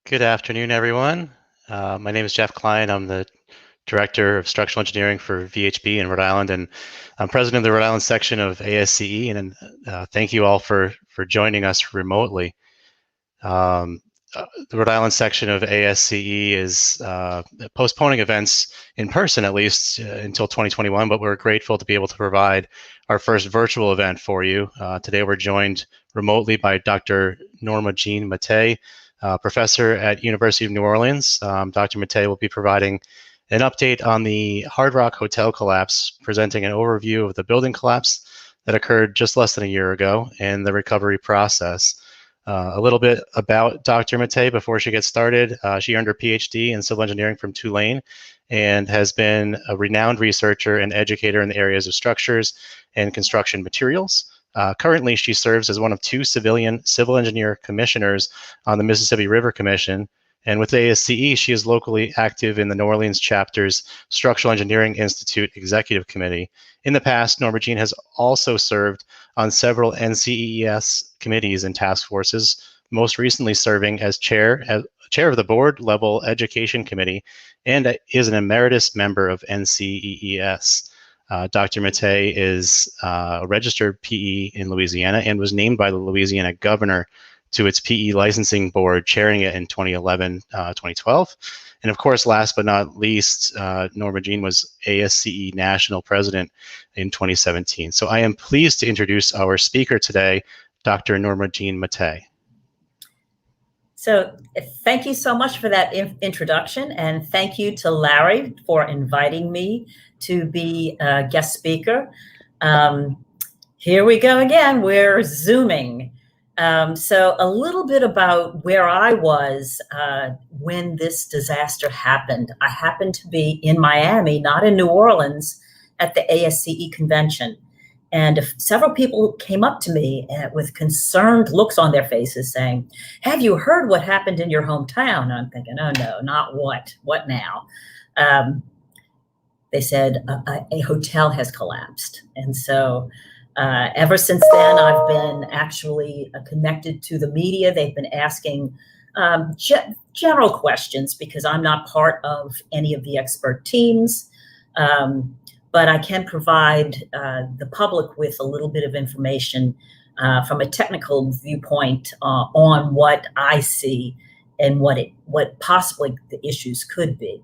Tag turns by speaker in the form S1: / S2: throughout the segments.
S1: Good afternoon, everyone. My name is Jeff Klein. I'm the Director of Structural Engineering for VHB in Rhode Island, and I'm President of the Rhode Island section of ASCE, and thank you all for joining us remotely. The Rhode Island section of ASCE is postponing events in person, at least until 2021, but we're grateful to be able to provide our first virtual event for you. Today we're joined remotely by Dr. Norma Jean Mattei, professor at University of New Orleans. Dr. Mattei will be providing an update on the Hard Rock Hotel collapse, presenting an overview of the building collapse that occurred just less than a year ago and the recovery process. A little bit about Dr. Mattei before she gets started. She earned her Ph.D. in civil engineering from Tulane and has been a renowned researcher and educator in the areas of structures and construction materials. Currently, she serves as one of two civilian civil engineer commissioners on the Mississippi River Commission. And with ASCE, she is locally active in the New Orleans chapter's Structural Engineering Institute Executive Committee. In the past, Norma Jean has also served on several NCEES committees and task forces, most recently serving as chair of the board level education committee, and is an emeritus member of NCEES. Dr. Mattei is a registered PE in Louisiana and was named by the Louisiana governor to its PE licensing board, chairing it in 2011, 2012. And of course, last but not least, Norma Jean was ASCE National President in 2017. So I am pleased to introduce our speaker today, Dr. Norma Jean Mattei.
S2: So thank you so much for that introduction, and thank you to Larry for inviting me to be a guest speaker. Here we go again, we're Zooming. So a little bit about where I was when this disaster happened. I happened to be in Miami, not in New Orleans, at the ASCE convention. And several people came up to me with concerned looks on their faces saying, "Have you heard what happened in your hometown?" And I'm thinking, oh no, not what? What now? They said a hotel has collapsed. And so ever since then, I've been actually connected to the media. They've been asking general questions because I'm not part of any of the expert teams. But I can provide the public with a little bit of information from a technical viewpoint on what I see and what possibly the issues could be.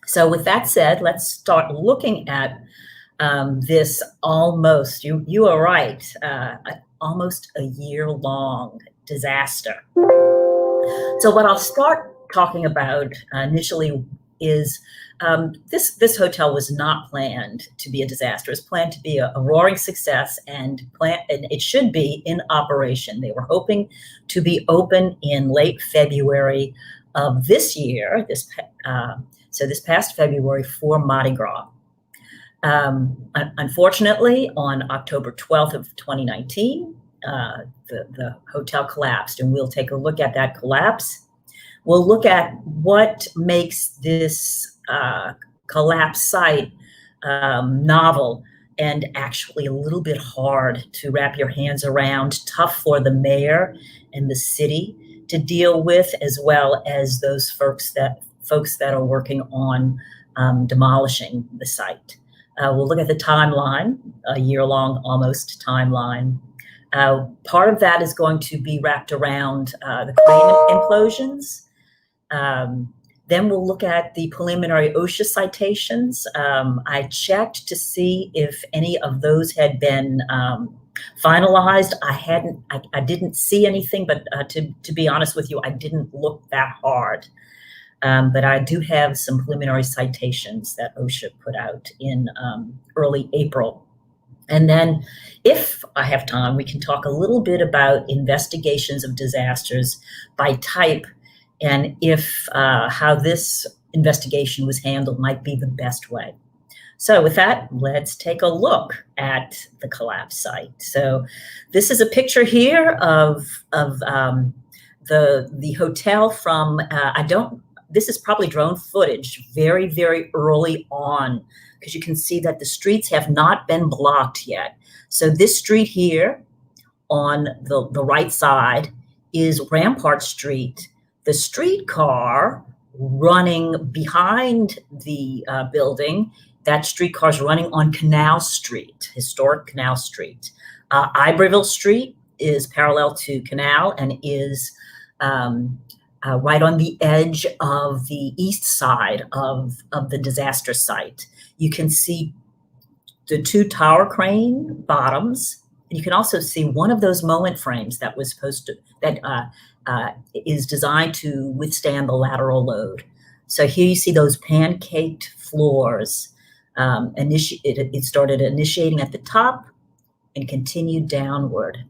S2: So with that said, let's start looking at this almost, you are right, almost a year-long disaster. So what I'll start talking about initially is this hotel was not planned to be a disaster. It was planned to be a roaring success, and it should be in operation. They were hoping to be open in late February of this year, so this past February for Mardi Gras. Unfortunately, on October 12th of 2019, the hotel collapsed, and we'll take a look at that collapse. We'll look at what makes this collapse site novel and actually a little bit hard to wrap your hands around, tough for the mayor and the city to deal with, as well as those folks that are working on demolishing the site. We'll look at the timeline, a year-long almost timeline. Part of that is going to be wrapped around the crane implosions. Then we'll look at the preliminary OSHA citations. I checked to see if any of those had been finalized. I didn't see anything, but to be honest with you, I didn't look that hard. But I do have some preliminary citations that OSHA put out in early April. And then if I have time, we can talk a little bit about investigations of disasters by type, and if how this investigation was handled might be the best way. So with that, let's take a look at the collapse site. So this is a picture here of the hotel from, this is probably drone footage very, very early on, because you can see that the streets have not been blocked yet. So this street here on the right side is Rampart Street. The streetcar running behind the building, that streetcar is running on Canal Street, historic Canal Street. Iberville Street is parallel to Canal and is right on the edge of the east side of the disaster site. You can see the two tower crane bottoms. You can also see one of those moment frames that was supposed to, that is designed to withstand the lateral load. So here you see those pancaked floors. It started initiating at the top and continued downward.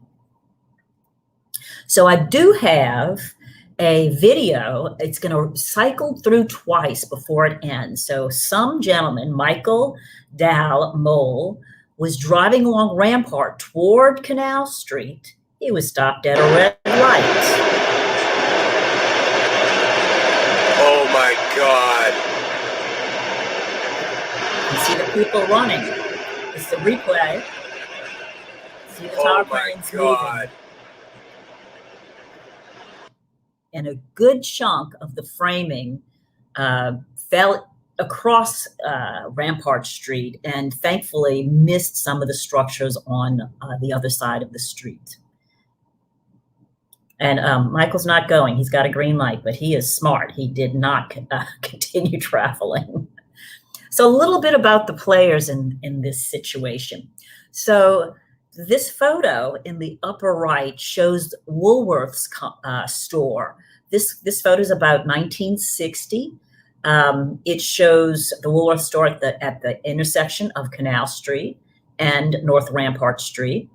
S2: So I do have a video. It's going to cycle through twice before it ends. So some gentleman, Michael Dal Mole, was driving along Rampart toward Canal Street. He was stopped at a red light.
S3: Oh my God.
S2: You see the people running. It's the replay. See the tower cranes moving. And a good chunk of the framing fell across Rampart Street and thankfully missed some of the structures on the other side of the street. And Michael's not going. He's got a green light, but he is smart. He did not continue traveling. So a little bit about the players in this situation. So this photo in the upper right shows Woolworth's store. This photo is about 1960. It shows the Woolworth store at the intersection of Canal Street and North Rampart Street.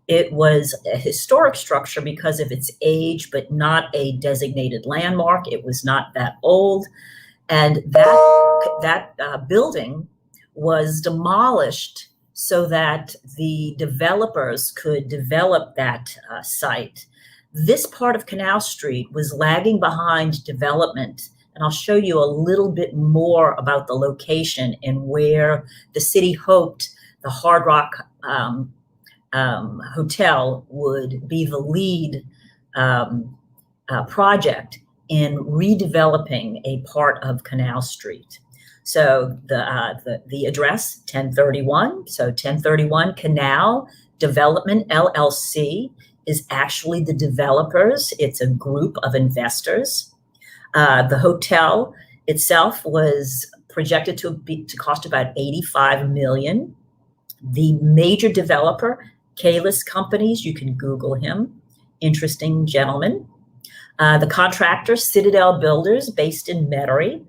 S2: It was a historic structure because of its age, but not a designated landmark. It was not that old. And that building was demolished so that the developers could develop that site. This part of Canal Street was lagging behind development. And I'll show you a little bit more about the location and where the city hoped the Hard Rock Hotel would be the lead project in redeveloping a part of Canal Street. So the address, 1031, so 1031 Canal Development LLC is actually the developers. It's a group of investors. The hotel itself was projected to cost about $85 million. The major developer, Kalis Companies, you can Google him, interesting gentleman. The contractor, Citadel Builders, based in Metairie,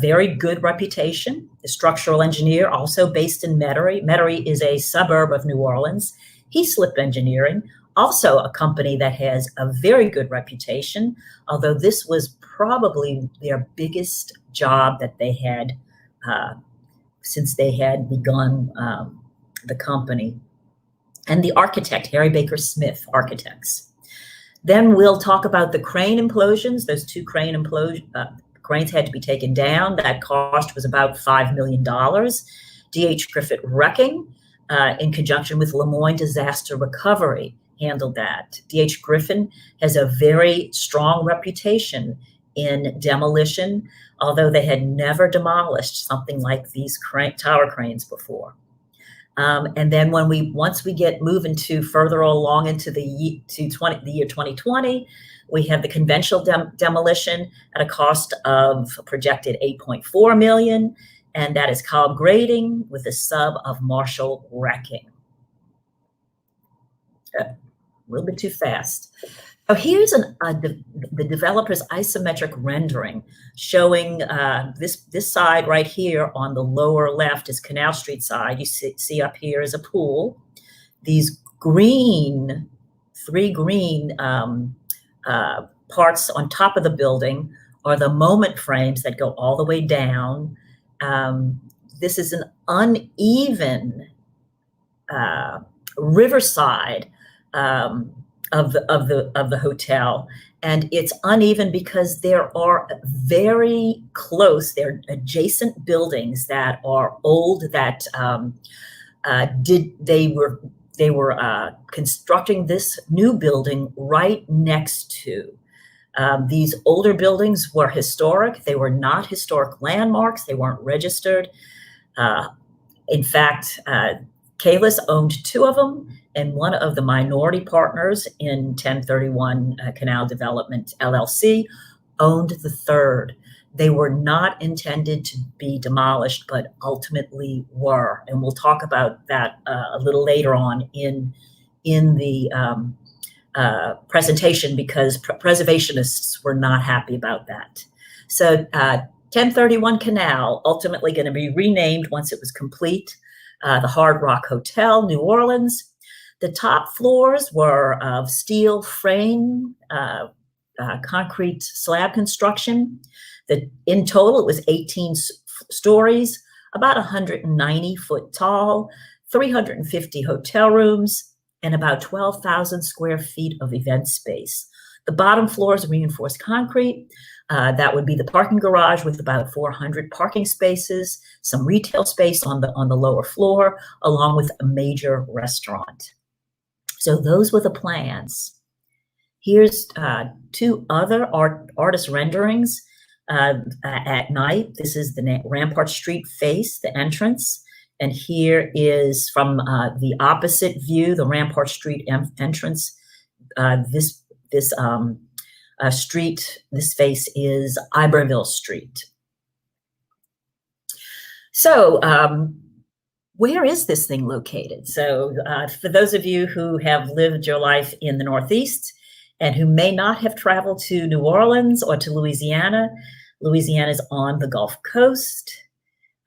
S2: very good reputation. The structural engineer, also based in Metairie. Metairie is a suburb of New Orleans. Heaslip Engineering, also a company that has a very good reputation, although this was probably their biggest job that they had since they had begun the company. And the architect, Harry Baker Smith Architects. Then we'll talk about the crane implosions. Those two cranes had to be taken down. That cost was about $5 million. D.H. Griffith Wrecking, in conjunction with Lemoyne Disaster Recovery, handled that. D.H. Griffin has a very strong reputation in demolition, although they had never demolished something like these tower cranes before. And then once we get moving to further along into the year 2020, we have the conventional demolition at a cost of projected $8.4 million, and that is Cobb Grading with a sub of Marshall Wrecking. A little bit too fast. So here's the developer's isometric rendering showing this side right here on the lower left is Canal Street side. You see up here is a pool. These three green parts on top of the building are the moment frames that go all the way down. This is an uneven riverside of the hotel, and it's uneven because there are very close, they're adjacent buildings that are old that they were constructing this new building right next to. These older buildings were historic. They were not historic landmarks. They weren't registered. In fact, Kalis owned 2 of them, and one of the minority partners in 1031 Canal Development LLC owned the 3rd. They were not intended to be demolished, but ultimately were. And we'll talk about that a little later on in the presentation, because preservationists were not happy about that. So 1031 Canal, ultimately going to be renamed once it was complete, the Hard Rock Hotel, New Orleans. The top floors were of steel frame, concrete slab construction. In total, it was 18 stories, about 190 foot tall, 350 hotel rooms, and about 12,000 square feet of event space. The bottom floor is reinforced concrete. That would be the parking garage with about 400 parking spaces, some retail space on the lower floor, along with a major restaurant. So those were the plans. Here's 2 other artist renderings at night. This is the Rampart Street face, the entrance. And here is from the opposite view, the Rampart Street entrance. This street, this face is Iberville Street. So where is this thing located? So for those of you who have lived your life in the Northeast and who may not have traveled to New Orleans or to Louisiana, Louisiana is on the Gulf Coast.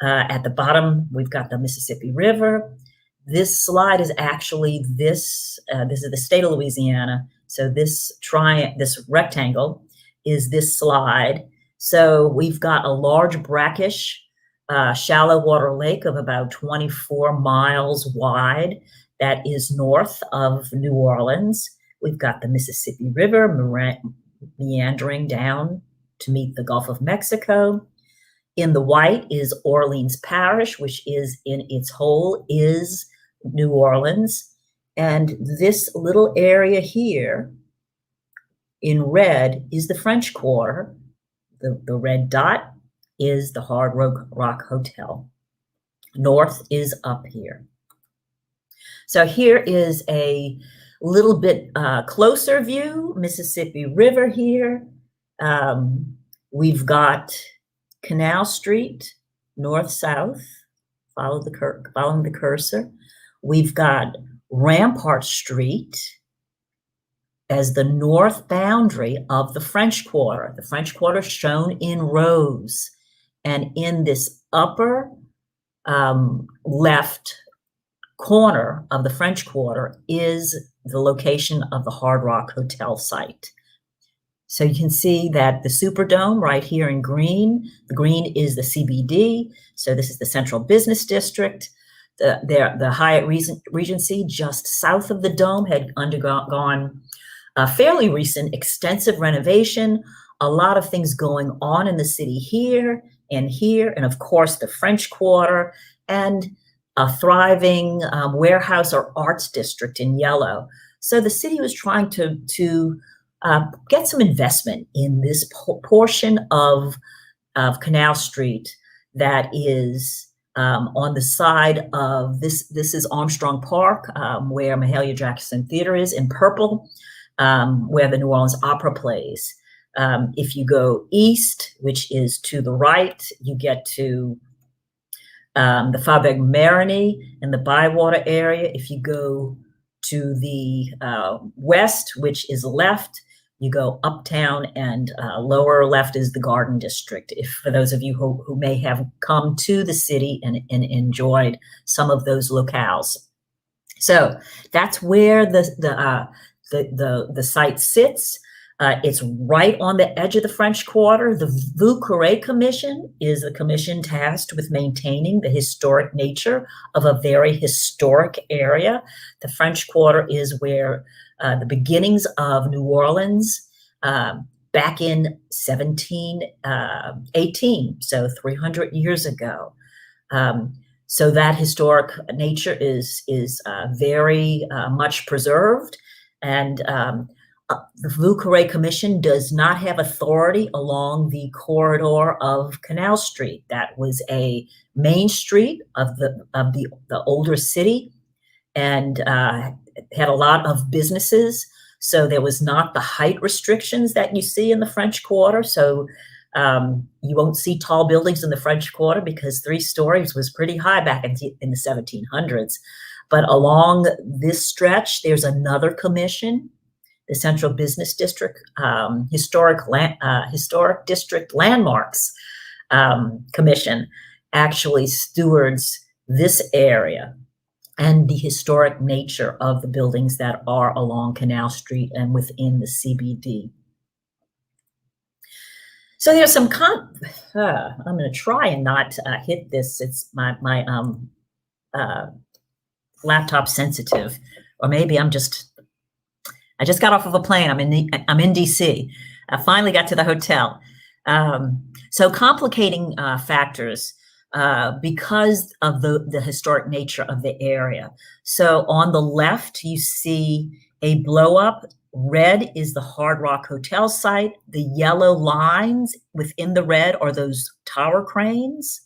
S2: At the bottom, we've got the Mississippi River. This slide is actually this is the state of Louisiana. So this rectangle is this slide. So we've got a large brackish shallow water lake of about 24 miles wide that is north of New Orleans. We've got the Mississippi River meandering down to meet the Gulf of Mexico. In the white is Orleans Parish, which is in its whole is New Orleans. And this little area here in red is the French Quarter. The red dot is the Hard Rock Hotel. North is up here. So here is a little bit closer view, Mississippi River here. We've got Canal Street, north-south, following the cursor. We've got Rampart Street as the north boundary of the French Quarter. The French Quarter shown in rows. And in this upper left corner of the French Quarter is the location of the Hard Rock Hotel site. So you can see that the Superdome right here in green, the green is the CBD. So this is the Central Business District. The Hyatt Regency just south of the dome had undergone a fairly recent extensive renovation, a lot of things going on in the city here, and of course the French Quarter, and a thriving warehouse or arts district in yellow. So the city was trying to get some investment in this portion of Canal Street that is on the side of this. This is Armstrong Park, where Mahalia Jackson Theater is in purple, where the New Orleans Opera plays. If you go east, which is to the right, you get to the Faubourg Marigny and the Bywater area. If you go to the west, which is left, you go uptown, and lower left is the Garden District, for those of you who may have come to the city and enjoyed some of those locales. So that's where the site sits. It's right on the edge of the French Quarter. The Vieux Carré Commission is the commission tasked with maintaining the historic nature of a very historic area. The French Quarter is where the beginnings of New Orleans back in 1718, so 300 years ago. So that historic nature is very much preserved. And The Vieux Commission does not have authority along the corridor of Canal Street. That was a main street of the older city, and had a lot of businesses. So there was not the height restrictions that you see in the French Quarter. So you won't see tall buildings in the French Quarter because 3 stories was pretty high back in the 1700s. But along this stretch, there's another commission, the Central Business District, Historic District Landmarks Commission, actually stewards this area and the historic nature of the buildings that are along Canal Street and within the CBD. So there's some I'm going to try and not hit this. It's my laptop sensitive, or maybe I just got off of a plane. I'm in DC. I finally got to the hotel. So complicating factors because of the historic nature of the area. So on the left, you see a blow up. Red is the Hard Rock Hotel site. The yellow lines within the red are those tower cranes.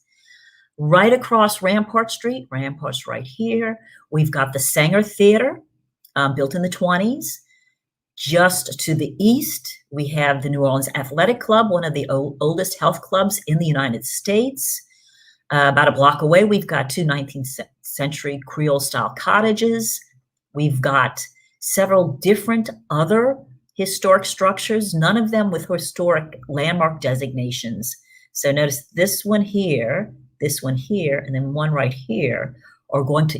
S2: Right across Rampart Street, Rampart's right here, we've got the Sanger Theater, built in the 20s. Just to the east, we have the New Orleans Athletic Club, one of the oldest health clubs in the United States. About a block away, we've got 2 19th century Creole-style cottages. We've got several different other historic structures, none of them with historic landmark designations. So notice this one here, and then one right here are going to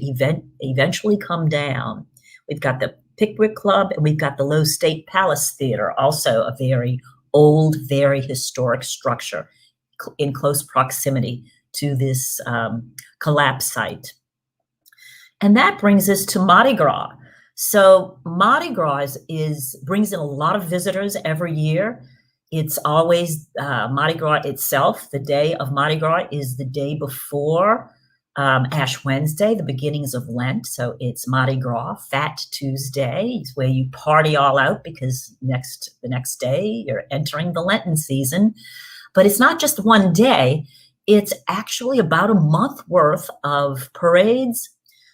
S2: eventually come down. We've got the Pickwick Club, and we've got the Lowe State Palace Theater, also a very old, very historic structure in close proximity to this collapse site. And that brings us to Mardi Gras. So Mardi Gras brings in a lot of visitors every year. It's always Mardi Gras itself. The day of Mardi Gras is the day before Ash Wednesday, the beginnings of Lent. So it's Mardi Gras, Fat Tuesday. It's where you party all out because the next day you're entering the Lenten season. But it's not just one day. It's actually about a month worth of parades,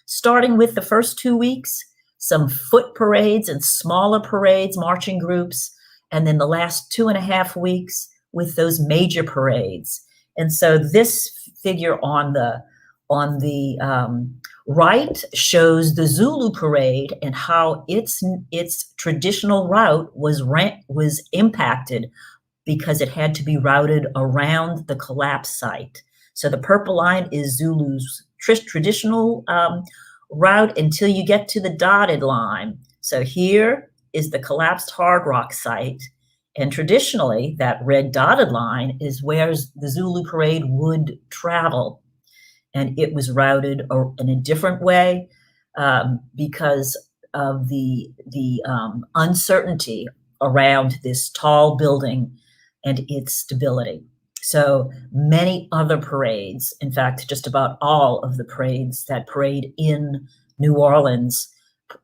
S2: starting with the first 2 weeks, some foot parades and smaller parades, marching groups, and then the last 2.5 weeks with those major parades. And so this figure on the right shows the Zulu parade and how its traditional route was impacted because it had to be routed around the collapse site. So the purple line is Zulu's traditional route until you get to the dotted line. So here is the collapsed Hard Rock site. And traditionally, that red dotted line is where the Zulu parade would travel. And it was routed in a different way because of the uncertainty around this tall building and its stability. So many other parades, in fact, just about all of the parades that parade in New Orleans,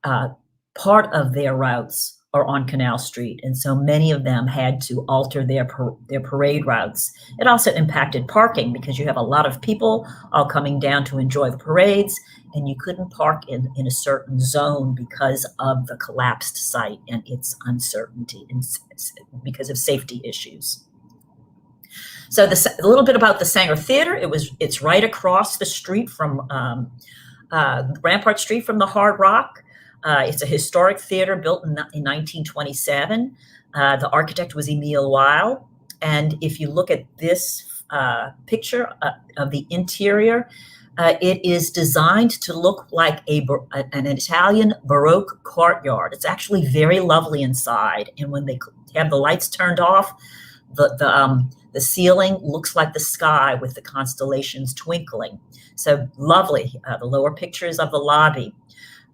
S2: part of their routes are on Canal Street. And so many of them had to alter their parade routes. It also impacted parking because you have a lot of people all coming down to enjoy the parades, and you couldn't park in a certain zone because of the collapsed site and its uncertainty and because of safety issues. So a little bit about the Sanger Theater. It's right across the street from Rampart Street from the Hard Rock. It's a historic theater built in 1927. The architect was Emile Weil. And if you look at this picture of the interior, it is designed to look like an Italian Baroque courtyard. It's actually very lovely inside. And when they have the lights turned off, the ceiling looks like the sky with the constellations twinkling. So lovely. The lower pictures of the lobby.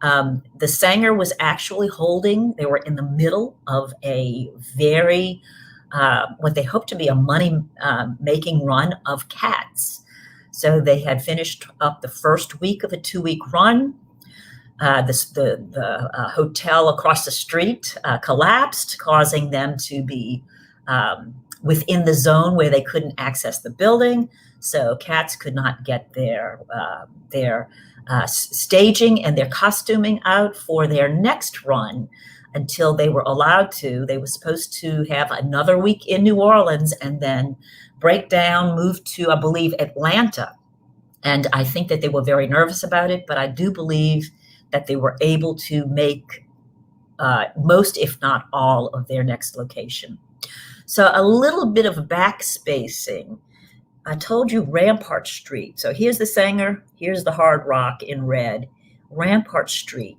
S2: The Sanger was actually they were in the middle of a very, what they hoped to be a money-making run of cats. So they had finished up the first week of a 2-week run. The hotel across the street collapsed, causing them to be within the zone where they couldn't access the building. So cats could not get their staging and their costuming out for their next run until they were allowed to. They were supposed to have another week in New Orleans and then break down, move to, I believe, Atlanta. And I think that they were very nervous about it, but I do believe that they were able to make most, if not all, of their next location. So a little bit of backspacing. I told you Rampart Street. So here's the Sanger, here's the Hard Rock in red. Rampart Street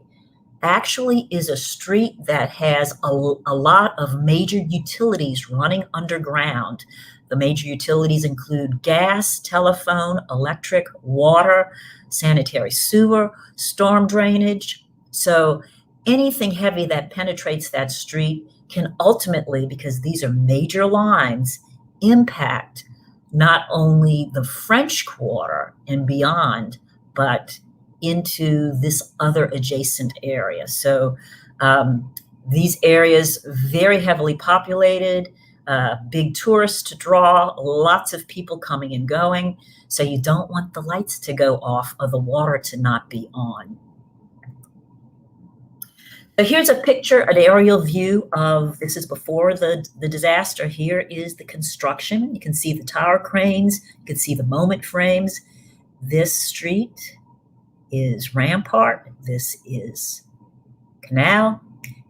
S2: actually is a street that has a lot of major utilities running underground. The major utilities include gas, telephone, electric, water, sanitary sewer, storm drainage. So anything heavy that penetrates that street can ultimately, because these are major lines, impact not only the French Quarter and beyond, but into this other adjacent area. So these areas very heavily populated, big tourist draw, lots of people coming and going. So you don't want the lights to go off or the water to not be on. So here's a picture, an aerial view of, this is before the disaster. Here is the construction. You can see the tower cranes. You can see the moment frames. This street is Rampart. This is Canal.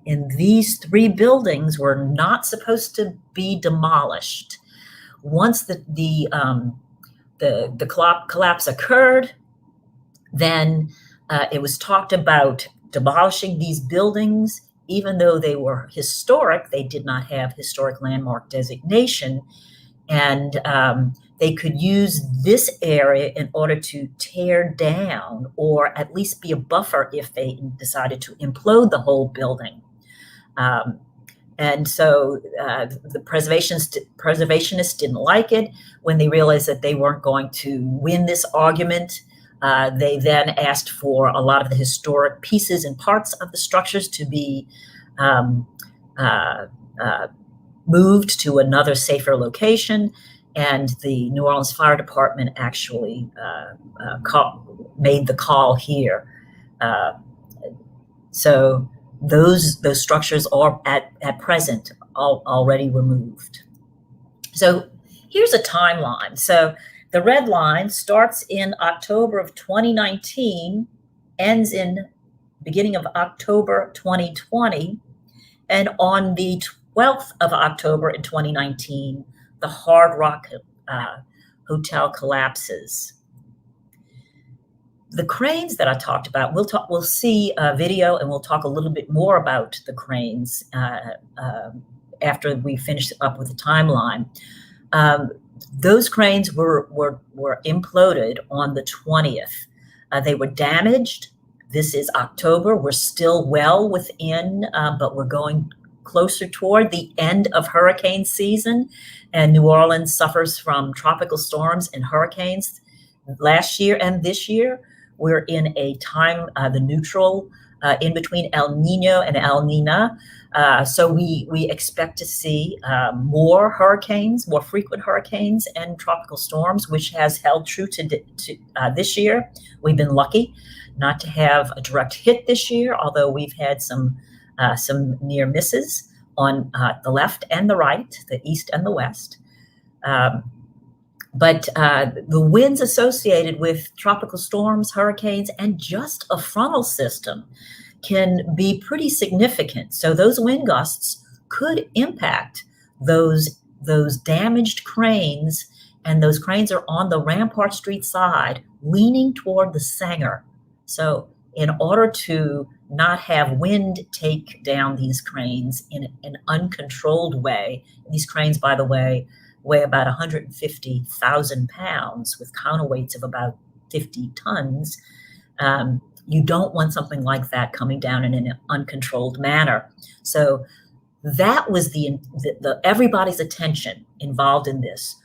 S2: And these three buildings were not supposed to be demolished. Once the collapse occurred, then it was talked about demolishing these buildings. Even though they were historic, they did not have historic landmark designation, and they could use this area in order to tear down or at least be a buffer if they decided to implode the whole building. And so the preservationists didn't like it. When they realized that they weren't going to win this argument, they then asked for a lot of the historic pieces and parts of the structures to be moved to another safer location. And the New Orleans Fire Department actually made the call here. So those structures are at present already removed. So here's a timeline. So the red line starts in October of 2019, ends in beginning of October 2020, and on the 12th of October in 2019, the Hard Rock Hotel collapses. The cranes that I talked about, we'll see a video and we'll talk a little bit more about the cranes after we finish up with the timeline. Those cranes were imploded on the 20th. They were damaged. This is October. We're still well within, but we're going closer toward the end of hurricane season. And New Orleans suffers from tropical storms and hurricanes last year and this year. We're in a time, the neutral, in between El Nino and El Nina. So we expect to see more hurricanes, more frequent hurricanes and tropical storms, which has held true to this year. We've been lucky not to have a direct hit this year, although we've had some near misses on the left and the right, the east and the west. But the winds associated with tropical storms, hurricanes, and just a frontal system can be pretty significant. So those wind gusts could impact those damaged cranes, and those cranes are on the Rampart Street side, leaning toward the Sanger. So in order to not have wind take down these cranes in an uncontrolled way, these cranes, by the way, weigh about 150,000 pounds with counterweights of about 50 tons. You don't want something like that coming down in an uncontrolled manner. So that was the everybody's attention involved in this.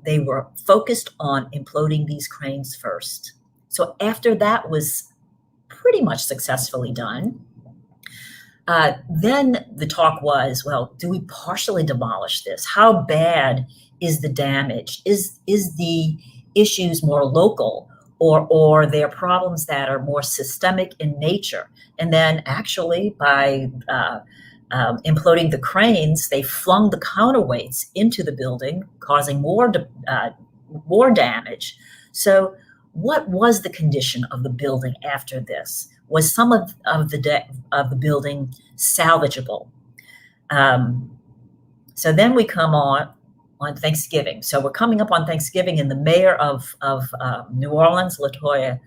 S2: They were focused on imploding these cranes first. So after that was pretty much successfully done. Then the talk was, well, do we partially demolish this? How bad is the damage? Is the issues more local, or there are problems that are more systemic in nature? And then actually by imploding the cranes, they flung the counterweights into the building, causing more damage. So what was the condition of the building after this? Was some of the building salvageable? So then we come on Thanksgiving. So we're coming up on Thanksgiving, and the mayor of New Orleans, LaToya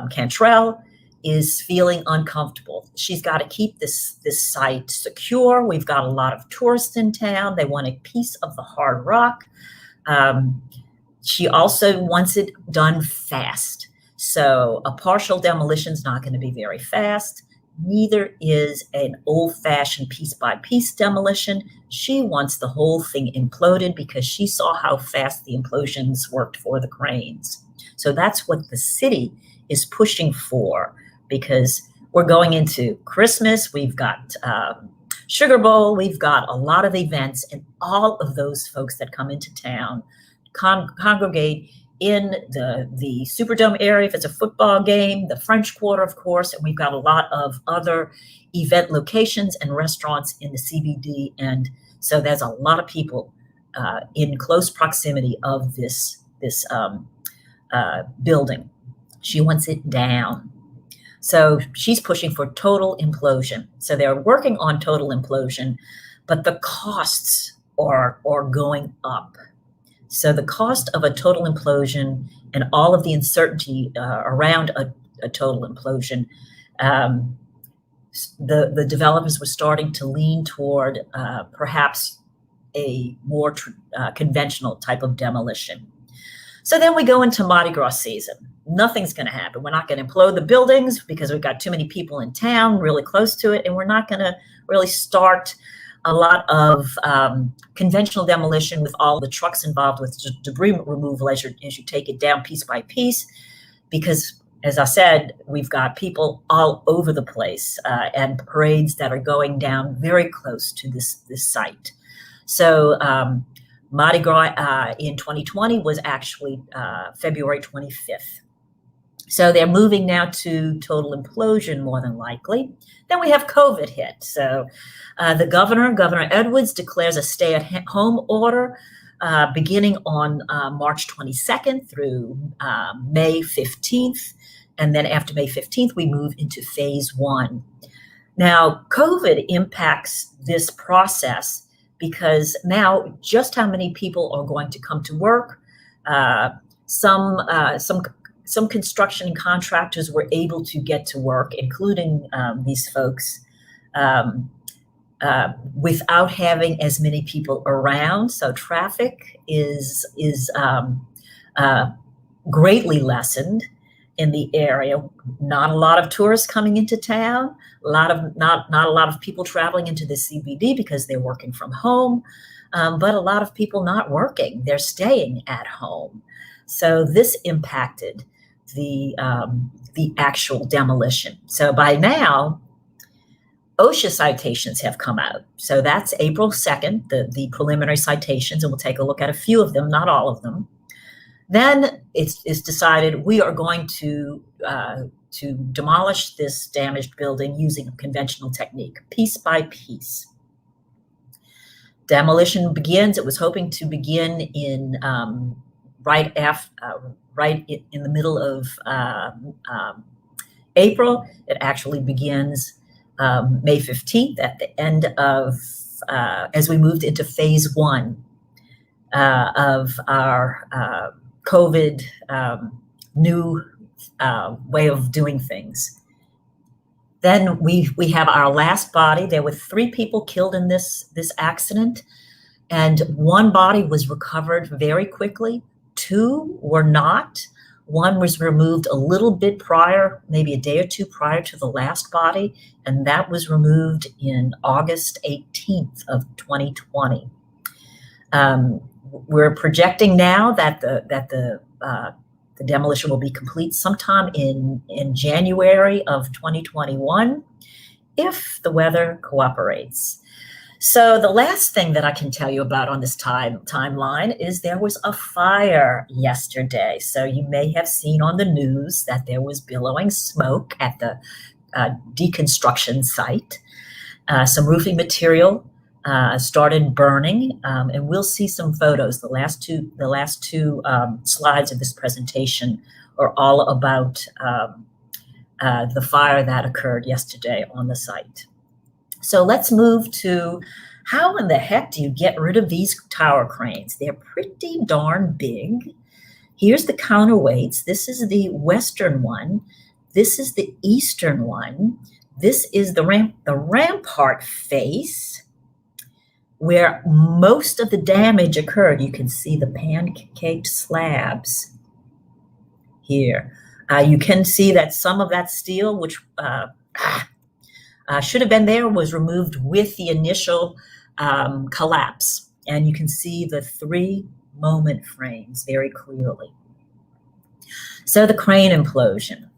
S2: Cantrell, is feeling uncomfortable. She's got to keep this site secure. We've got a lot of tourists in town. They want a piece of the hard rock. She also wants it done fast. So a partial demolition is not going to be very fast. Neither is an old-fashioned piece-by-piece demolition. She wants the whole thing imploded because she saw how fast the implosions worked for the cranes. So that's what the city is pushing for, because we're going into Christmas. We've got Sugar Bowl. We've got a lot of events, and all of those folks that come into town congregate in the Superdome area if it's a football game, the French Quarter, of course, and we've got a lot of other event locations and restaurants in the CBD. And so there's a lot of people in close proximity of this building. She wants it down. So she's pushing for total implosion. So they're working on total implosion, but the costs are going up. So the cost of a total implosion and all of the uncertainty around a total implosion, the developers were starting to lean toward perhaps a more conventional type of demolition. So then we go into Mardi Gras season. Nothing's going to happen. We're not going to implode the buildings because we've got too many people in town really close to it, and we're not going to really start a lot of conventional demolition with all the trucks involved with debris removal as you take it down piece by piece, because, as I said, we've got people all over the place and parades that are going down very close to this site. So Mardi Gras in 2020 was actually February 25th. So they're moving now to total implosion, more than likely. Then we have COVID hit. So the Governor Edwards, declares a stay-at-home order beginning on March 22nd through May 15th. And then after May 15th, we move into phase 1. Now, COVID impacts this process because now just how many people are going to come to work. Some construction contractors were able to get to work, including these folks, without having as many people around. So traffic is greatly lessened in the area. Not a lot of tourists coming into town. Not a lot of people traveling into the CBD because they're working from home, but a lot of people not working. They're staying at home. So this impacted the actual demolition. So by now, OSHA citations have come out. So that's April 2nd, the preliminary citations, and we'll take a look at a few of them, not all of them. Then it's decided we are going to demolish this damaged building using a conventional technique, piece by piece. Demolition begins. It was hoping to begin in right in the middle of April. It actually begins May 15th at the end of, as we moved into phase 1 of our COVID new way of doing things. Then we have our last body. There were 3 people killed in this accident, and 1 body was recovered very quickly. 2 were not. 1 was removed a little bit prior, maybe a day or 2 prior to the last body, and that was removed in August 18th of 2020. We're projecting now that the The demolition will be complete sometime in January of 2021, if the weather cooperates. So the last thing that I can tell you about on this timeline is there was a fire yesterday. So you may have seen on the news that there was billowing smoke at the deconstruction site. Some roofing material started burning, and we'll see some photos. The last two slides of this presentation are all about the fire that occurred yesterday on the site. So let's move to how in the heck do you get rid of these tower cranes? They're pretty darn big. Here's the counterweights. This is the western one. This is the eastern one. This is the rampart face, where most of the damage occurred. You can see the pancaked slabs here. You can see that some of that steel, which should have been there, was removed with the initial collapse. And you can see the 3 moment frames very clearly. So the crane implosion.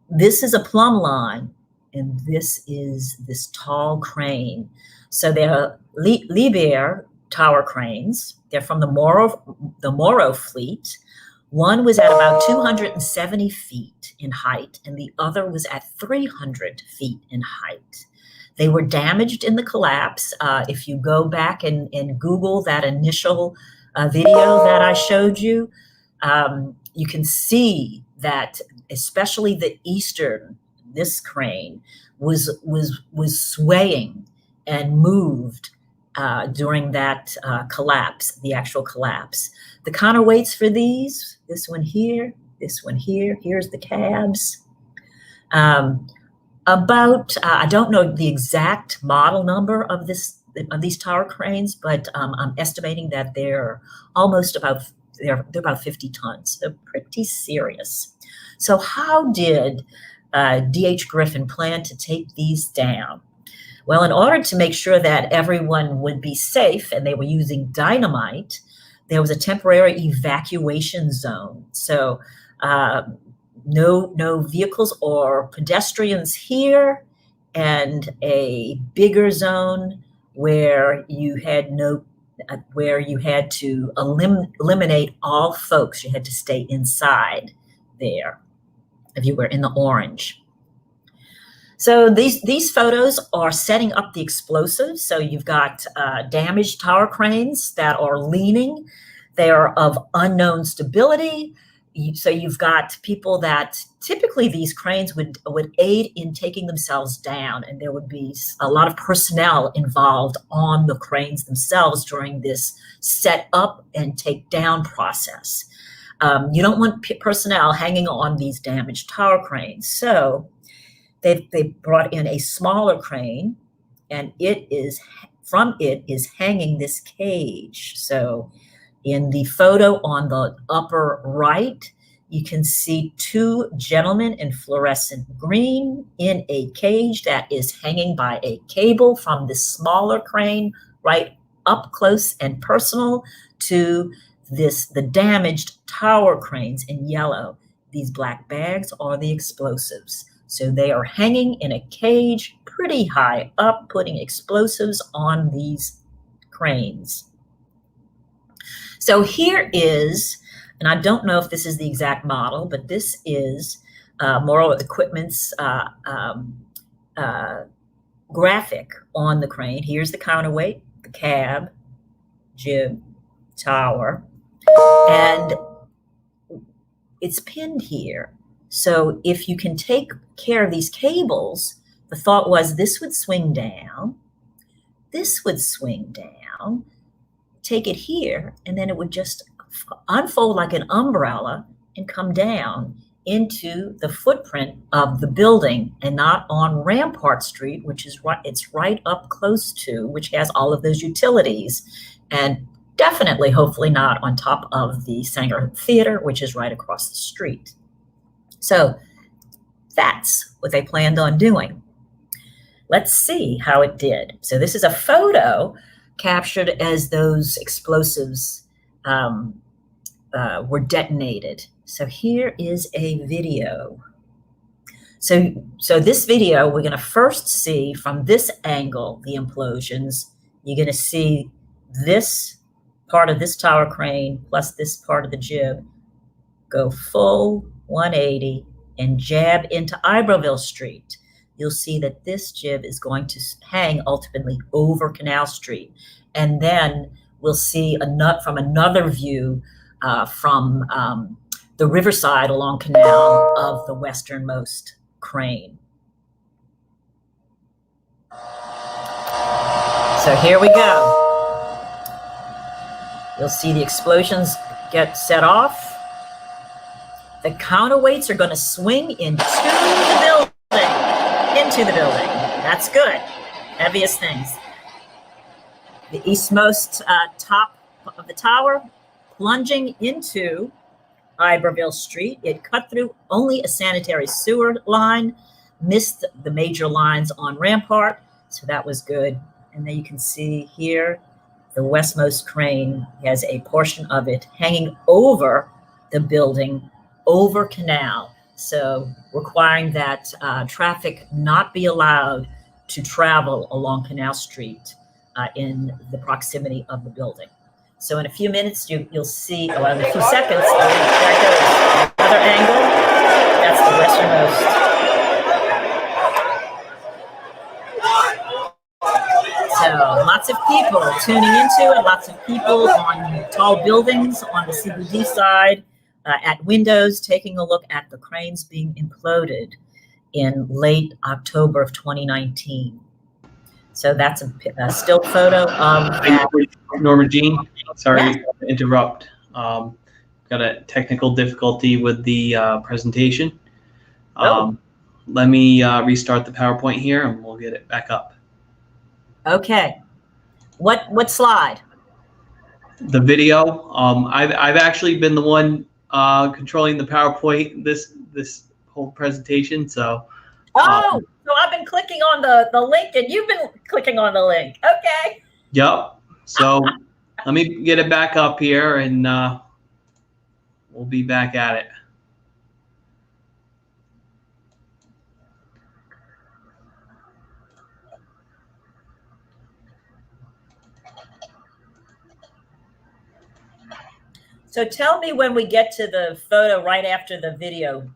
S2: This is a plumb line, and this is this tall crane. So they're Liebherr tower cranes. They're from the Morrow fleet. One was at about 270 feet in height, and the other was at 300 feet in height. They were damaged in the collapse. If you go back and Google that initial video that I showed you, you can see that especially the eastern, this crane, was swaying and moved during that collapse, the actual collapse. The counterweights for these, this one here, here's the cabs. I don't know the exact model number of these tower cranes, but I'm estimating that they're about 50 tons. They're pretty serious. So how did D.H. Griffin plan to take these down? Well, in order to make sure that everyone would be safe, and they were using dynamite, there was a temporary evacuation zone. So no vehicles or pedestrians here, and a bigger zone where you had to eliminate all folks. You had to stay inside there if you were in the orange. So these photos are setting up the explosives. So you've got damaged tower cranes that are leaning. They are of unknown stability. So you've got people that typically these cranes would aid in taking themselves down, and there would be a lot of personnel involved on the cranes themselves during this set up and take down process. You don't want personnel hanging on these damaged tower cranes. So they brought in a smaller crane, and from it is hanging this cage. So in the photo on the upper right, you can see 2 gentlemen in fluorescent green in a cage that is hanging by a cable from the smaller crane, right up close and personal to the damaged tower cranes in yellow. These black bags are the explosives. So they are hanging in a cage pretty high up, putting explosives on these cranes. So here is, and I don't know if this is the exact model, but this is Morrow Equipment's graphic on the crane. Here's the counterweight, the cab, jib, tower, and it's pinned here. So if you can take care of these cables, the thought was this would swing down, this would swing down, take it here, and then it would just unfold like an umbrella and come down into the footprint of the building, and not on Rampart Street, which is it's right up close to, which has all of those utilities, and definitely, hopefully not on top of the Sanger Theater, which is right across the street. So that's what they planned on doing. Let's see how it did. So this is a photo captured as those explosives were detonated. So here is a video. So this video, we're going to first see from this angle the implosions. You're going to see this part of this tower crane plus this part of the jib go full 180 and jab into Iberville Street. You'll see that this jib is going to hang ultimately over Canal Street. And then we'll see from another view from the riverside along Canal of the westernmost crane. So here we go. You'll see the explosions get set off. The counterweights are going to swing into the building. That's good. Heaviest things. The eastmost top of the tower plunging into Iberville Street. It cut through only a sanitary sewer line, missed the major lines on Rampart, so that was good. And then you can see here, the westmost crane has a portion of it hanging over the building, over Canal, so requiring that traffic not be allowed to travel along Canal Street in the proximity of the building. So in a few minutes, you'll see, well, in a few seconds, there goes another angle. That's the westernmost. So lots of people tuning into it, lots of people on tall buildings on the CBD side, at windows, taking a look at the cranes being imploded in late October of 2019. So that's a still photo of
S4: Norma Jean. Sorry to interrupt. Got a technical difficulty with the presentation. Let me restart the PowerPoint here, and we'll get it back up.
S2: Okay. What slide?
S4: The video. I've actually been the one controlling the PowerPoint this whole presentation. So.
S2: So I've been clicking on the link, and you've been clicking on the link. Okay.
S4: Yep. So let me get it back up here, and we'll be back at it.
S2: So tell me when we get to the photo right after the video.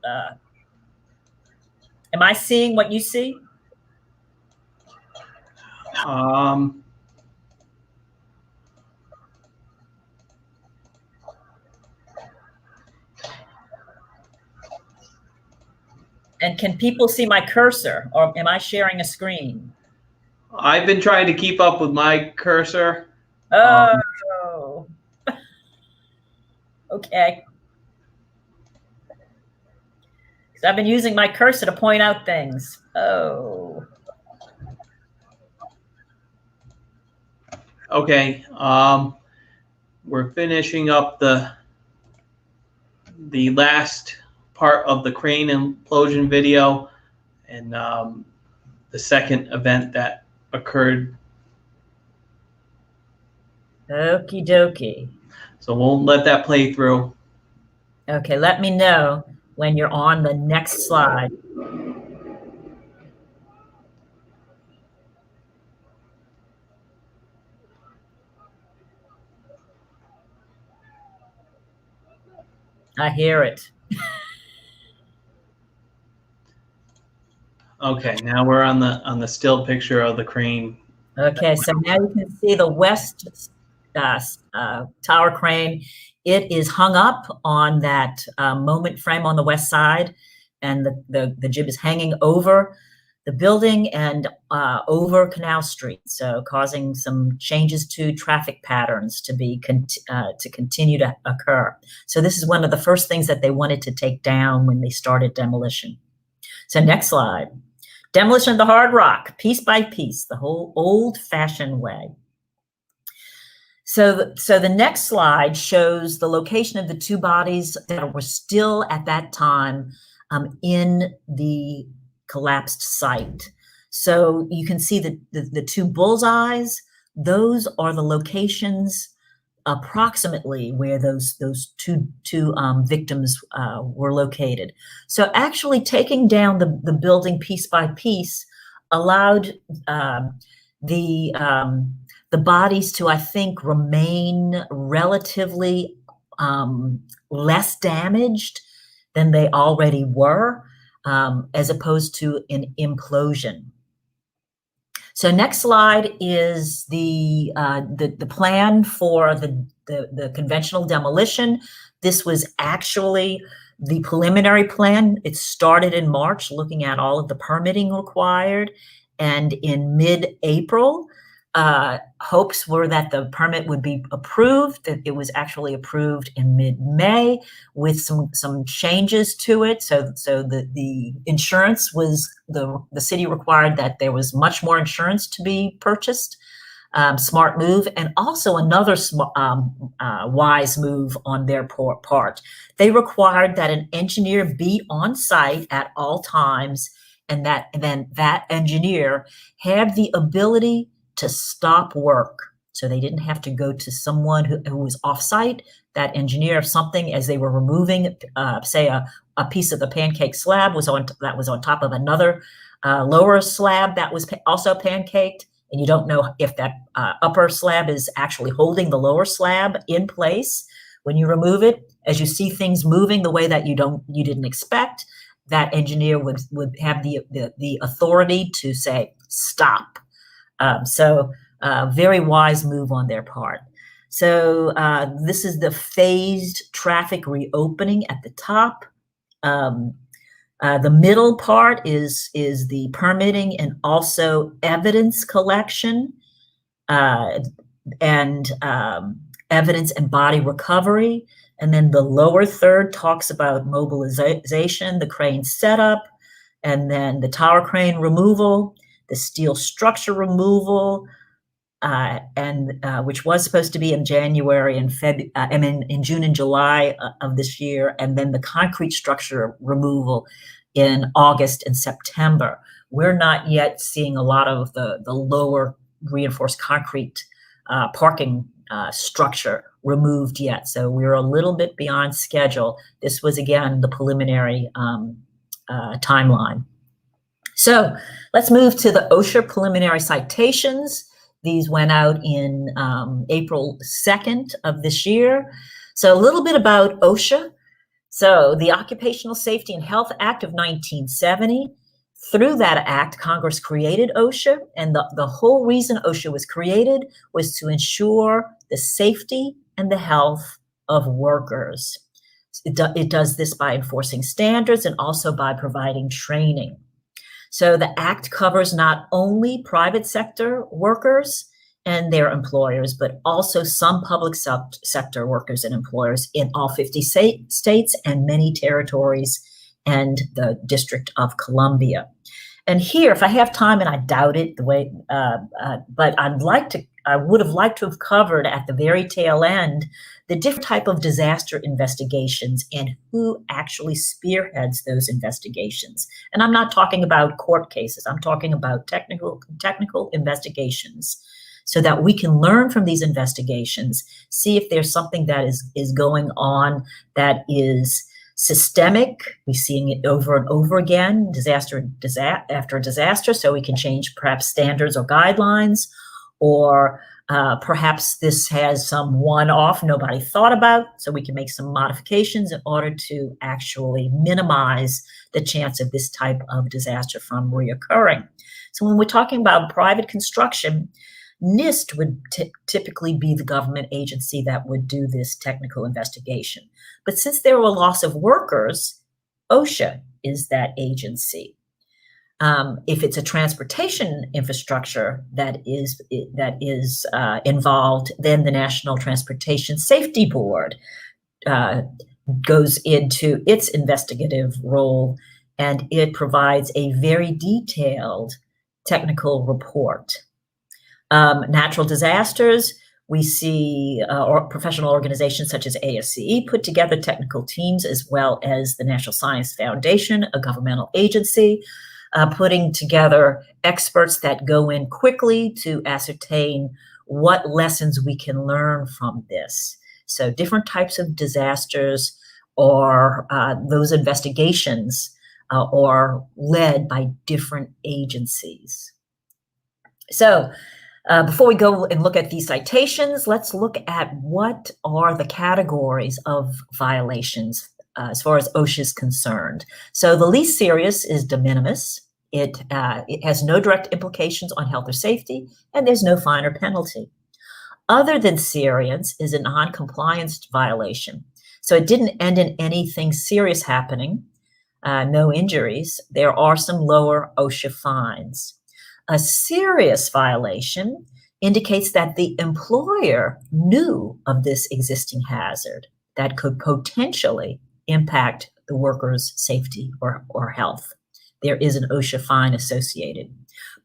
S2: Am I seeing what you see? And can people see my cursor, or am I sharing a screen?
S4: I've been trying to keep up with my cursor.
S2: Oh, okay. Because I've been using my cursor to point out things. Oh.
S4: Okay. We're finishing up the last part of the crane implosion video, and the second event that occurred.
S2: Okie dokie.
S4: So we'll let that play through.
S2: Okay, let me know when you're on the next slide. I hear it.
S4: Okay, now we're on the still picture of the crane.
S2: Okay, so now you can see the west tower crane. It is hung up on that moment frame on the west side, and the jib is hanging over the building and over Canal Street, so causing some changes to traffic patterns to continue to occur. So this is one of the first things that they wanted to take down when they started demolition. So next slide. Demolition of the Hard Rock, piece by piece, the whole old-fashioned way. So the next slide shows the location of the two bodies that were still at that time in the collapsed site. So you can see the two bullseyes. Those are the locations approximately where those two victims were located. So actually taking down the building piece by piece allowed the bodies to, I think, remain relatively less damaged than they already were, as opposed to an implosion. So next slide is the plan for the conventional demolition. This was actually the preliminary plan. It started in March, looking at all of the permitting required, and in mid-April, hopes were that the permit would be approved. That it was actually approved in mid-May with some changes to it. So the insurance was the city required that there was much more insurance to be purchased. Smart move, and also another wise move on their part. They required that an engineer be on site at all times, and then that engineer had the ability to stop work. So they didn't have to go to someone who was off-site. That engineer, if something, as they were removing, say a piece of the pancake slab that was on top of another lower slab that was also pancaked, and you don't know if that upper slab is actually holding the lower slab in place. When you remove it, as you see things moving the way that you didn't expect, that engineer would have the authority to say stop. So very wise move on their part. So this is the phased traffic reopening at the top. The middle part is the permitting and also evidence collection and evidence and body recovery. And then the lower third talks about mobilization, the crane setup, and then the tower crane removal, the steel structure removal, and which was supposed to be in January and in June and July of this year, and then the concrete structure removal in August and September. We're not yet seeing a lot of the lower reinforced concrete parking structure removed yet, so we're a little bit beyond schedule. This was, again, the preliminary timeline. So let's move to the OSHA preliminary citations. These went out in April 2nd of this year. So a little bit about OSHA. So the Occupational Safety and Health Act of 1970, through that act, Congress created OSHA, and the whole reason OSHA was created was to ensure the safety and the health of workers. It does this by enforcing standards and also by providing training. So the act covers not only private sector workers and their employers, but also some public sector workers and employers in all 50 states and many territories and the District of Columbia. And here, if I have time, and I doubt it, but I would have liked to have covered at the very tail end the different type of disaster investigations and who actually spearheads those investigations. And I'm not talking about court cases. I'm talking about technical investigations, so that we can learn from these investigations, see if there's something that is going on that is systemic. We're seeing it over and over again, disaster after disaster, so we can change perhaps standards or guidelines, or perhaps this has some one-off nobody thought about, so we can make some modifications in order to actually minimize the chance of this type of disaster from reoccurring. So when we're talking about private construction, NIST would typically be the government agency that would do this technical investigation. But since there were loss of workers, OSHA is that agency. If it's a transportation infrastructure that is involved, then the National Transportation Safety Board goes into its investigative role, and it provides a very detailed technical report. Natural disasters, we see professional organizations such as ASCE put together technical teams, as well as the National Science Foundation, a governmental agency, putting together experts that go in quickly to ascertain what lessons we can learn from this. So different types of disasters or those investigations are led by different agencies. So before we go and look at these citations, let's look at what are the categories of violations as far as OSHA is concerned. So the least serious is de minimis. It has no direct implications on health or safety, and there's no fine or penalty. Other than serious is a non-compliance violation. So it didn't end in anything serious happening, no injuries. There are some lower OSHA fines. A serious violation indicates that the employer knew of this existing hazard that could potentially impact the worker's safety or health. There is an OSHA fine associated.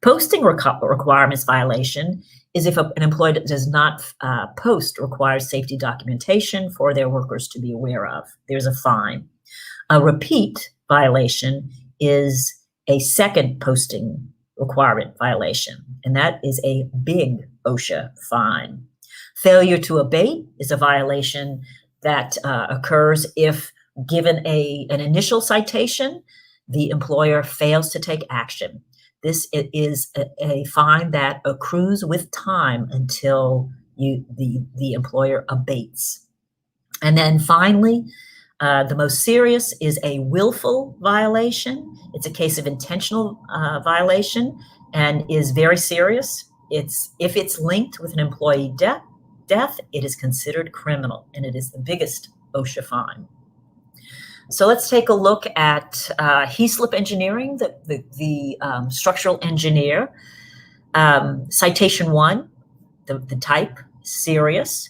S2: Posting requirements violation is if an employer does not post required safety documentation for their workers to be aware of. There's a fine. A repeat violation is a second posting requirement violation, and that is a big OSHA fine. Failure to abate is a violation that occurs if, given an initial citation, the employer fails to take action. This is a fine that accrues with time until the employer abates. And then finally, the most serious is a willful violation. It's a case of intentional violation and is very serious. If it's linked with an employee death, it is considered criminal, and it is the biggest OSHA fine. So let's take a look at Heaslip Engineering, the structural engineer. Citation 1, the type, serious.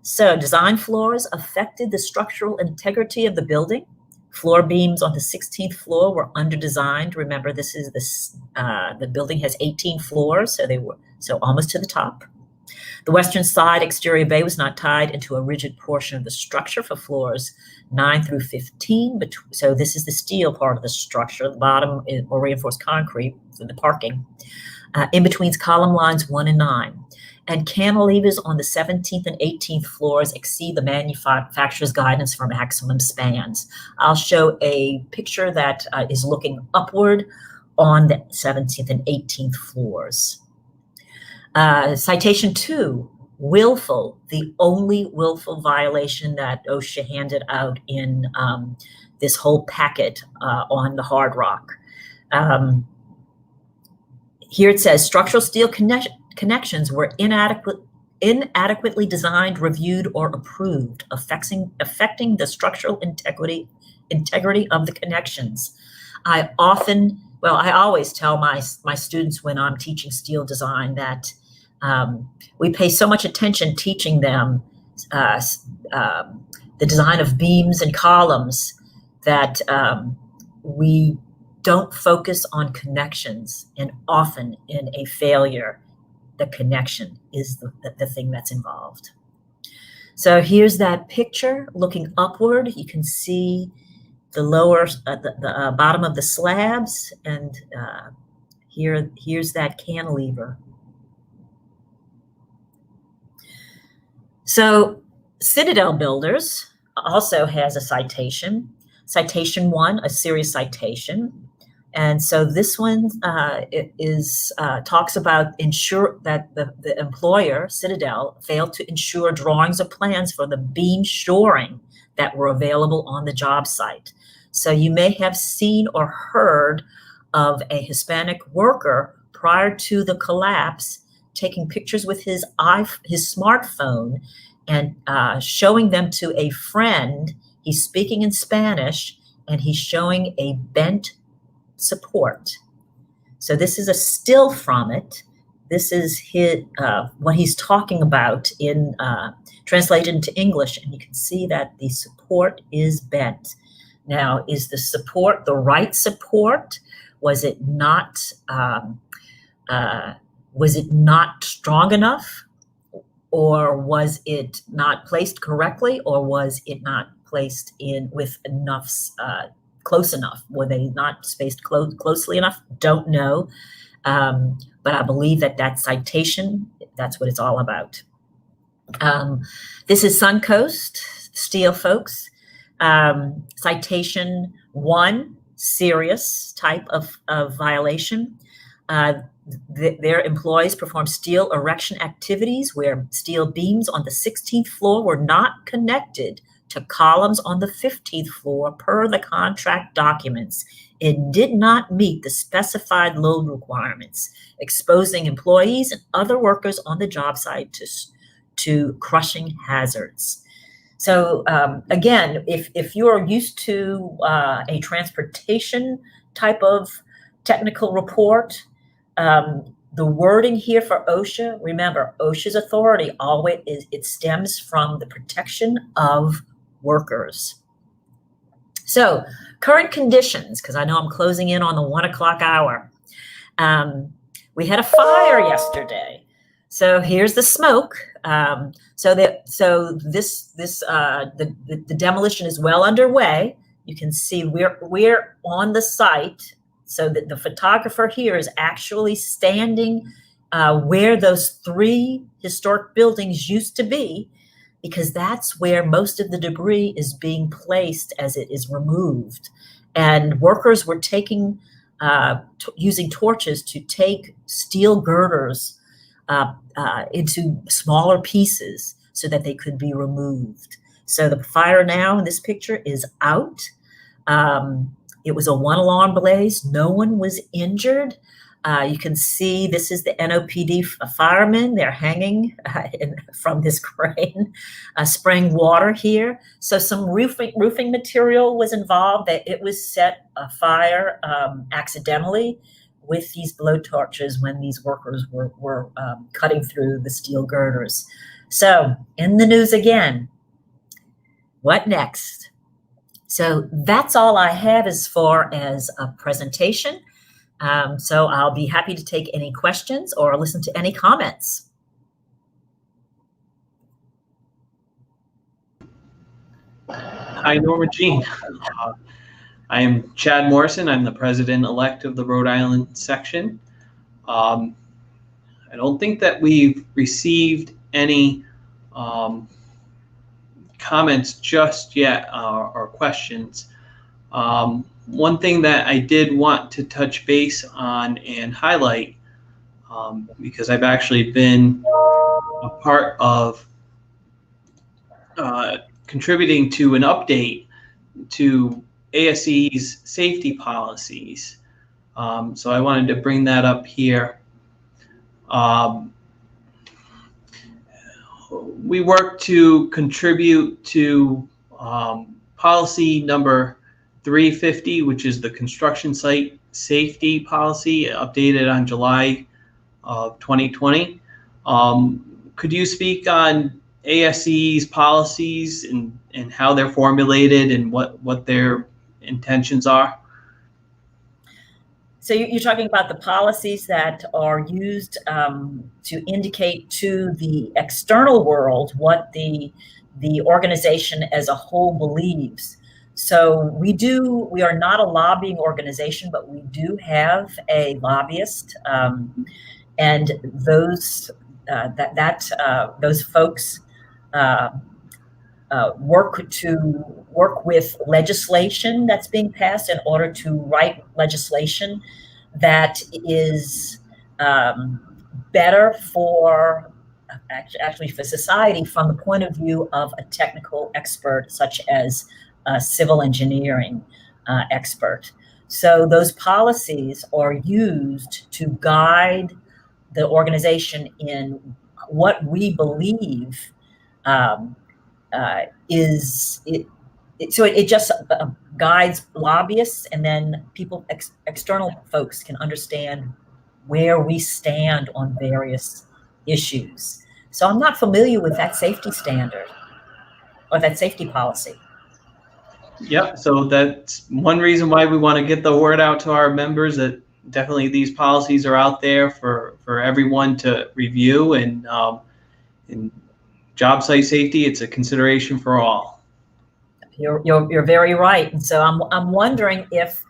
S2: So design flaws affected the structural integrity of the building. Floor beams on the 16th floor were under-designed. Remember, the building has 18 floors, so they were almost to the top. The western side exterior bay was not tied into a rigid portion of the structure for floors 9 through 15. So this is the steel part of the structure. The bottom is or reinforced concrete for the parking. In between column lines 1 and 9. And cantilevers on the 17th and 18th floors exceed the manufacturer's guidance for maximum spans. I'll show a picture that is looking upward on the 17th and 18th floors. Citation 2, willful, the only willful violation that OSHA handed out in this whole packet on the Hard Rock. Here it says structural steel connections were inadequately designed, reviewed, or approved, affecting the structural integrity of the connections. I always tell my students when I'm teaching steel design that we pay so much attention teaching them the design of beams and columns that we don't focus on connections, and often in a failure, the connection is the thing that's involved. So here's that picture looking upward. You can see the lower, the bottom of the slabs, and here's that cantilever. So Citadel Builders also has a citation. Citation 1, a serious citation. And so this one talks about that the employer, Citadel, failed to ensure drawings or plans for the beam shoring that were available on the job site. So you may have seen or heard of a Hispanic worker prior to the collapse taking pictures with his smartphone and showing them to a friend. He's speaking in Spanish, and he's showing a bent support. So this is a still from it. This is what he's talking about in translated into English, and you can see that the support is bent. Now, is the support the right support? Was it not strong enough, or was it not placed correctly, or was it not placed in with enough close enough? Were they not spaced closely enough? Don't know. But I believe that citation, that's what it's all about. This is Suncoast Steel, folks. Citation 1, serious type of violation. Their employees performed steel erection activities where steel beams on the 16th floor were not connected to columns on the 15th floor per the contract documents. It did not meet the specified load requirements, exposing employees and other workers on the job site to crushing hazards. So again, if you are used to a transportation type of technical report, the wording here for OSHA, remember, OSHA's authority always it stems from the protection of workers. So current conditions, because I know I'm closing in on the 1 o'clock hour. We had a fire yesterday. So here's the smoke. So the demolition is well underway. You can see we're on the site, so that the photographer here is actually standing where those 3 historic buildings used to be, because that's where most of the debris is being placed as it is removed. And workers were taking, using torches to take steel girders into smaller pieces so that they could be removed. So the fire now in this picture is out. It was a 1 alarm blaze. No one was injured. You can see this is the NOPD firemen. They're hanging from this crane, spraying water here. So some roofing material was involved. That it was set afire accidentally with these blow torches when these workers were cutting through the steel girders. So in the news again, what next? So that's all I have as far as a presentation. So I'll be happy to take any questions or listen to any comments.
S4: Hi, Norma Jean. I am Chad Morrison. I'm the president-elect of the Rhode Island section. I don't think that we've received any comments just yet or questions. One thing that I did want to touch base on and highlight, because I've actually been a part of contributing to an update to ASCE's safety policies. So I wanted to bring that up here. We work to contribute to policy number 350, which is the construction site safety policy, updated on July of 2020. Could you speak on ASCE's policies and how they're formulated and what their intentions are?
S2: So you're talking about the policies that are used to indicate to the external world what the organization as a whole believes. So we are not a lobbying organization, but we do have a lobbyist, and those those folks work with legislation that's being passed in order to write legislation that is better for actually for society from the point of view of a technical expert such as a civil engineering expert. So those policies are used to guide the organization in what we believe so it just guides lobbyists, and then people, external folks, can understand where we stand on various issues. So I'm not familiar with that safety standard or that safety policy.
S4: Yep. So that's one reason why we want to get the word out to our members that definitely these policies are out there for everyone to review, and in job site safety, it's a consideration for all.
S2: You're very right. And so I'm wondering if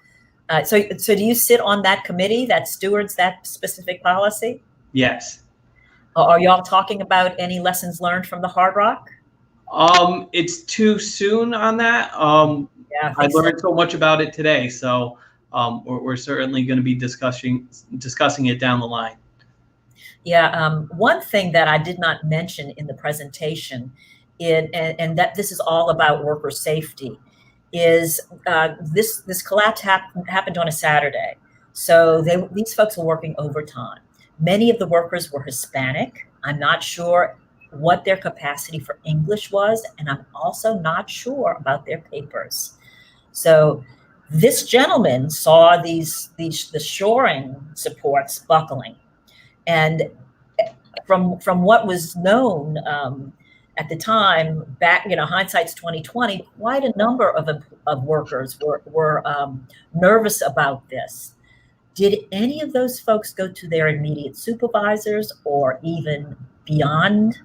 S2: So do you sit on that committee that stewards that specific policy?
S4: Yes.
S2: Are y'all talking about any lessons learned from the Hard Rock?
S4: It's too soon on that.
S2: Yeah,
S4: I learned so much about it today, so we're certainly going to be discussing it down the line.
S2: Yeah, one thing that I did not mention in the presentation, and that this is all about worker safety, is this collapse happened on a Saturday. So these folks were working overtime. Many of the workers were Hispanic. I'm not sure what their capacity for English was, and I'm also not sure about their papers. So this gentleman saw the shoring supports buckling, and from what was known at the time, back, hindsight's 2020, quite a number of workers were nervous about this. Did any of those folks go to their immediate supervisors or even beyond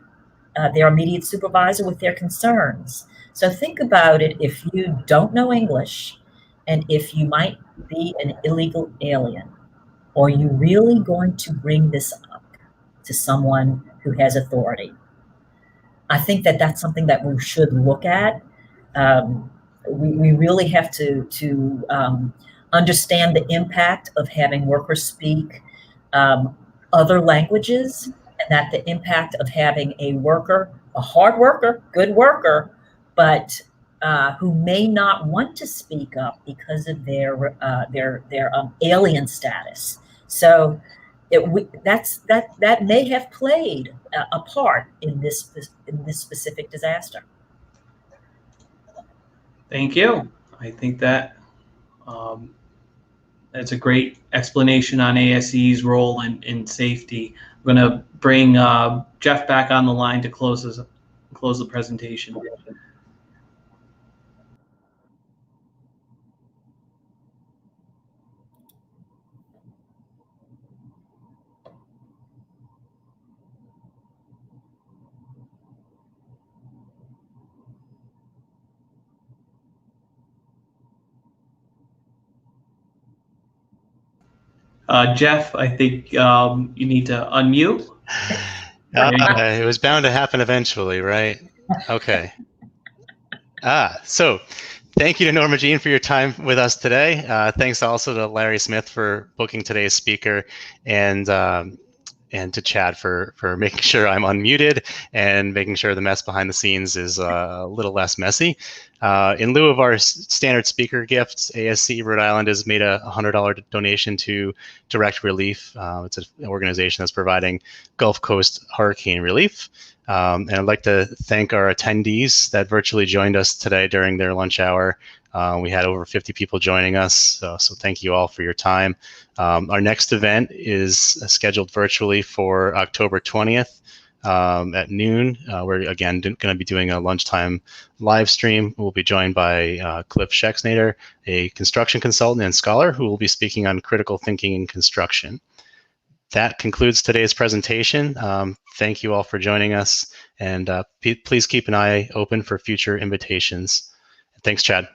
S2: their immediate supervisor with their concerns? So think about it. If you don't know English, and if you might be an illegal alien, are you really going to bring this up to someone who has authority? I think that that's something that we should look at. We really have to understand the impact of having workers speak other languages, and that the impact of having a worker, a hard worker, good worker, but who may not want to speak up because of their alien status. So that may have played a part in this specific disaster.
S4: Thank you. I think that that's a great explanation on ASE's role in safety. I'm going to bring Jeff back on the line to close the presentation. Jeff, I think you need to unmute.
S1: It was bound to happen eventually, right? Okay. So thank you to Norma Jean for your time with us today. Thanks also to Larry Smith for booking today's speaker, and to Chad for making sure I'm unmuted and making sure the mess behind the scenes is a little less messy. In lieu of our standard speaker gifts, ASC Rhode Island has made a $100 donation to Direct Relief. It's an organization that's providing Gulf Coast hurricane relief. And I'd like to thank our attendees that virtually joined us today during their lunch hour. We had over 50 people joining us, so thank you all for your time. Our next event is scheduled virtually for October 20th at noon. We're again going to be doing a lunchtime live stream. We'll be joined by Cliff Schexnader, a construction consultant and scholar who will be speaking on critical thinking in construction. That concludes today's presentation. Thank you all for joining us, and please keep an eye open for future invitations. Thanks, Chad.